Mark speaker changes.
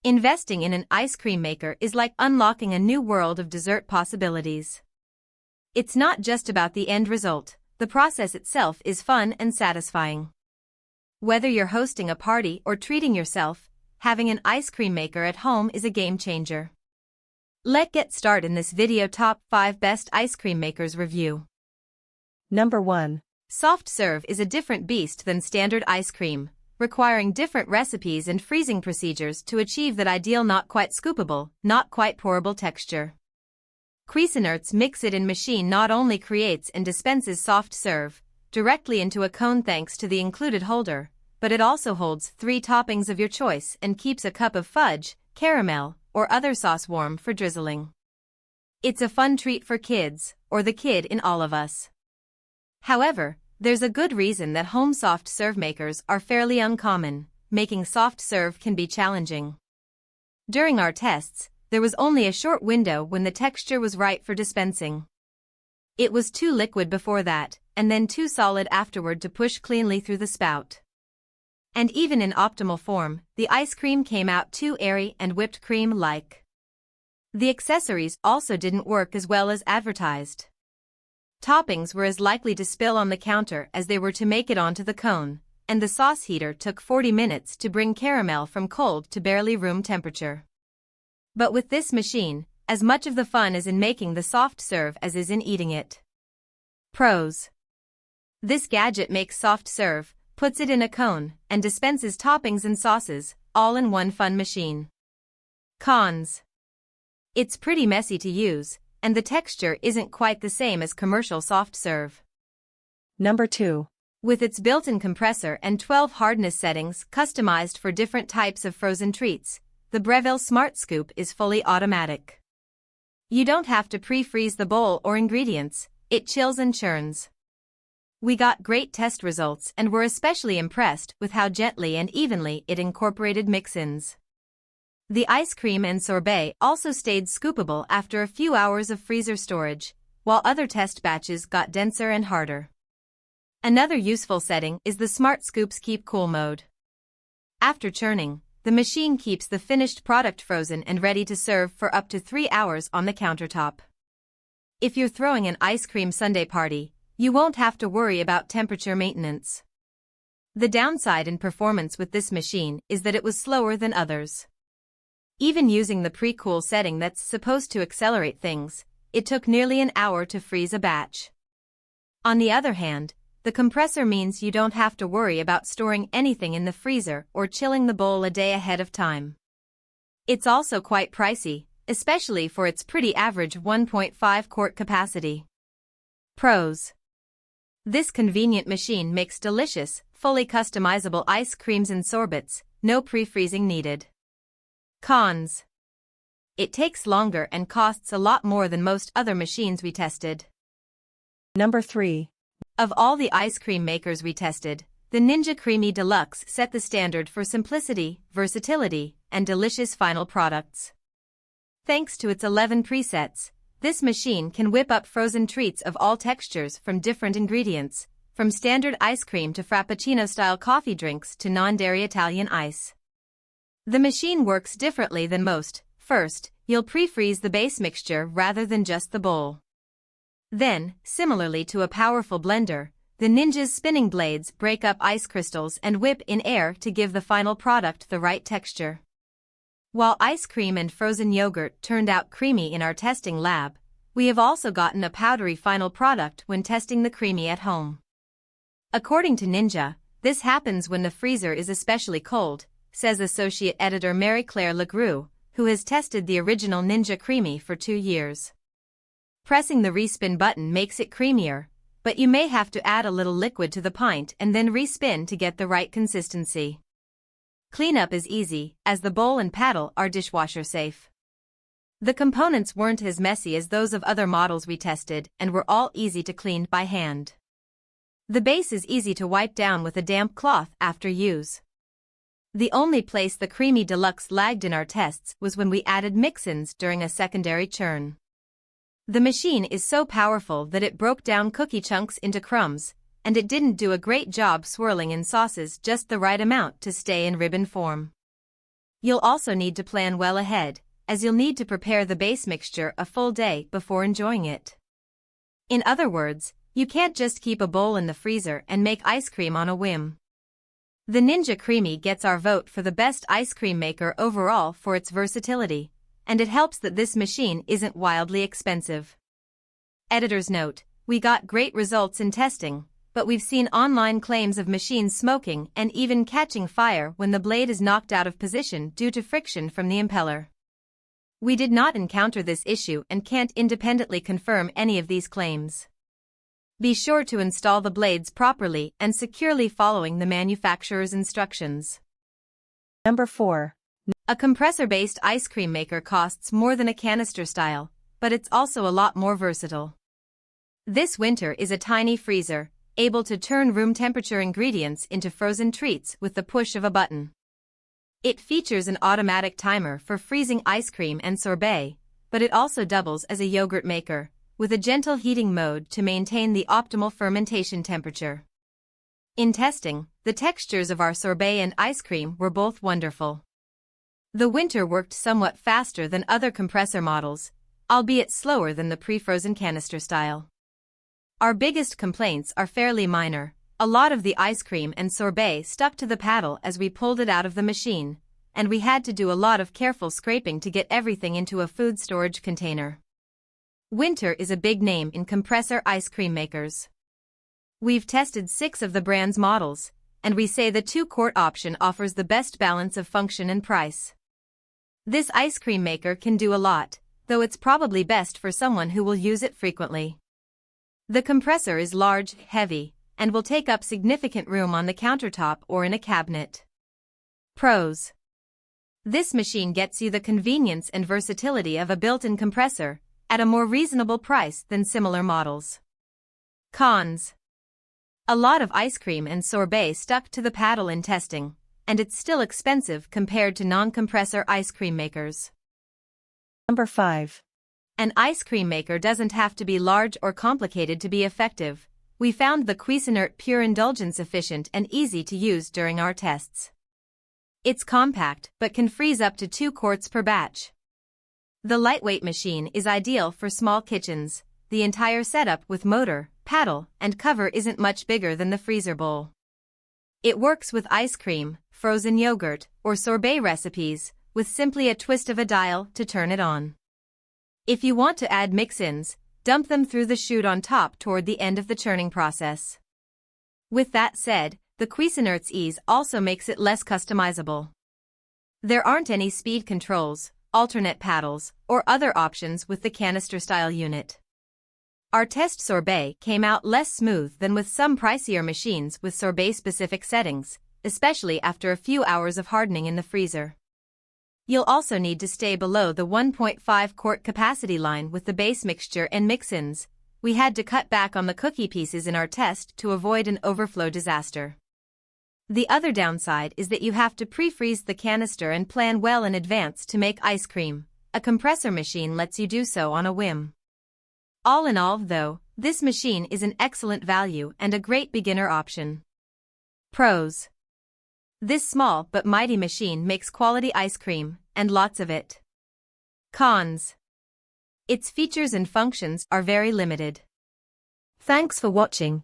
Speaker 1: Investing in an ice cream maker is like unlocking a new world of dessert possibilities. It's not just about the end result, the process itself is fun and satisfying. Whether you're hosting a party or treating yourself, having an ice cream maker at home is a game changer. Let's get started in this video. Top 5 Best Ice Cream Makers Review.
Speaker 2: Number 1.
Speaker 1: Soft serve is a different beast than standard ice cream, requiring different recipes and freezing procedures to achieve that ideal not quite scoopable, not quite pourable texture. Cuisinart's mix-it-in machine not only creates and dispenses soft serve directly into a cone thanks to the included holder, but it also holds 3 toppings of your choice and keeps a cup of fudge, caramel, or other sauce warm for drizzling. It's a fun treat for kids, or the kid in all of us. However, there's a good reason that home soft serve makers are fairly uncommon. Making soft serve can be challenging. During our tests, there was only a short window when the texture was right for dispensing. It was too liquid before that, and then too solid afterward to push cleanly through the spout. And even in optimal form, the ice cream came out too airy and whipped cream-like. The accessories also didn't work as well as advertised. Toppings were as likely to spill on the counter as they were to make it onto the cone, and the sauce heater took 40 minutes to bring caramel from cold to barely room temperature. But with this machine, as much of the fun is in making the soft serve as is in eating it. Pros. This gadget makes soft serve, puts it in a cone, and dispenses toppings and sauces, all in one fun machine. Cons. It's pretty messy to use, and the texture isn't quite the same as commercial soft serve.
Speaker 2: Number 2.
Speaker 1: With its built-in compressor and 12 hardness settings customized for different types of frozen treats, the Breville Smart Scoop is fully automatic. You don't have to pre-freeze the bowl or ingredients, it chills and churns. We got great test results and were especially impressed with how gently and evenly it incorporated mix-ins. The ice cream and sorbet also stayed scoopable after a few hours of freezer storage, while other test batches got denser and harder. Another useful setting is the Smart Scoop's Keep Cool mode. After churning, the machine keeps the finished product frozen and ready to serve for up to 3 hours on the countertop. If you're throwing an ice cream sundae party, you won't have to worry about temperature maintenance. The downside in performance with this machine is that it was slower than others. Even using the pre-cool setting that's supposed to accelerate things, it took nearly an hour to freeze a batch. On the other hand, the compressor means you don't have to worry about storing anything in the freezer or chilling the bowl a day ahead of time. It's also quite pricey, especially for its pretty average 1.5 quart capacity. Pros. This convenient machine makes delicious, fully customizable ice creams and sorbets, no pre-freezing needed. Cons. It takes longer and costs a lot more than most other machines we tested.
Speaker 2: Number 3.
Speaker 1: Of all the ice cream makers we tested, the Ninja Creami Deluxe set the standard for simplicity, versatility, and delicious final products. Thanks to its 11 presets, this machine can whip up frozen treats of all textures from different ingredients, from standard ice cream to Frappuccino-style coffee drinks to non-dairy Italian ice. The machine works differently than most. First, you'll pre-freeze the base mixture rather than just the bowl. Then, similarly to a powerful blender, the Ninja's spinning blades break up ice crystals and whip in air to give the final product the right texture. While ice cream and frozen yogurt turned out creamy in our testing lab, we have also gotten a powdery final product when testing the Creami at home. According to Ninja, this happens when the freezer is especially cold, says Associate Editor Marie-Claire Legrue, who has tested the original Ninja Creami for 2 years. Pressing the respin button makes it creamier, but you may have to add a little liquid to the pint and then respin to get the right consistency. Cleanup is easy, as the bowl and paddle are dishwasher safe. The components weren't as messy as those of other models we tested and were all easy to clean by hand. The base is easy to wipe down with a damp cloth after use. The only place the Creami Deluxe lagged in our tests was when we added mix-ins during a secondary churn. The machine is so powerful that it broke down cookie chunks into crumbs, and it didn't do a great job swirling in sauces just the right amount to stay in ribbon form. You'll also need to plan well ahead, as you'll need to prepare the base mixture a full day before enjoying it. In other words, you can't just keep a bowl in the freezer and make ice cream on a whim. The Ninja Creami gets our vote for the best ice cream maker overall for its versatility, and it helps that this machine isn't wildly expensive. Editor's note: we got great results in testing, but we've seen online claims of machines smoking and even catching fire when the blade is knocked out of position due to friction from the impeller. We did not encounter this issue and can't independently confirm any of these claims. Be sure to install the blades properly and securely following the manufacturer's instructions.
Speaker 2: Number 4.
Speaker 1: A compressor-based ice cream maker costs more than a canister style, but it's also a lot more versatile. This Whynter is a tiny freezer, able to turn room temperature ingredients into frozen treats with the push of a button. It features an automatic timer for freezing ice cream and sorbet, but it also doubles as a yogurt maker, with a gentle heating mode to maintain the optimal fermentation temperature. In testing, the textures of our sorbet and ice cream were both wonderful. The Whynter worked somewhat faster than other compressor models, albeit slower than the pre-frozen canister style. Our biggest complaints are fairly minor. A lot of the ice cream and sorbet stuck to the paddle as we pulled it out of the machine, and we had to do a lot of careful scraping to get everything into a food storage container. Whynter is a big name in compressor ice cream makers. We've tested 6 of the brand's models, and we say the 2-quart option offers the best balance of function and price. This ice cream maker can do a lot, though it's probably best for someone who will use it frequently. The compressor is large, heavy, and will take up significant room on the countertop or in a cabinet. Pros: this machine gets you the convenience and versatility of a built-in compressor, at a more reasonable price than similar models. Cons: a lot of ice cream and sorbet stuck to the paddle in testing, and it's still expensive compared to non-compressor ice cream makers.
Speaker 2: Number 5.
Speaker 1: An ice cream maker doesn't have to be large or complicated to be effective. We found the Cuisinart Pure Indulgence efficient and easy to use during our tests. It's compact but can freeze up to 2 quarts per batch. The lightweight machine is ideal for small kitchens. The entire setup with motor, paddle, and cover isn't much bigger than the freezer bowl. It works with ice cream, frozen yogurt, or sorbet recipes, with simply a twist of a dial to turn it on. If you want to add mix-ins, dump them through the chute on top toward the end of the churning process. With that said, the Cuisinart's ease also makes it less customizable. There aren't any speed controls, alternate paddles, or other options with the canister-style unit. Our test sorbet came out less smooth than with some pricier machines with sorbet-specific settings, especially after a few hours of hardening in the freezer. You'll also need to stay below the 1.5-quart capacity line with the base mixture and mix-ins. We had to cut back on the cookie pieces in our test to avoid an overflow disaster. The other downside is that you have to pre-freeze the canister and plan well in advance to make ice cream. A compressor machine lets you do so on a whim. All in all, though, this machine is an excellent value and a great beginner option. Pros: this small but mighty machine makes quality ice cream, and lots of it. Cons: its features and functions are very limited.
Speaker 2: Thanks for watching.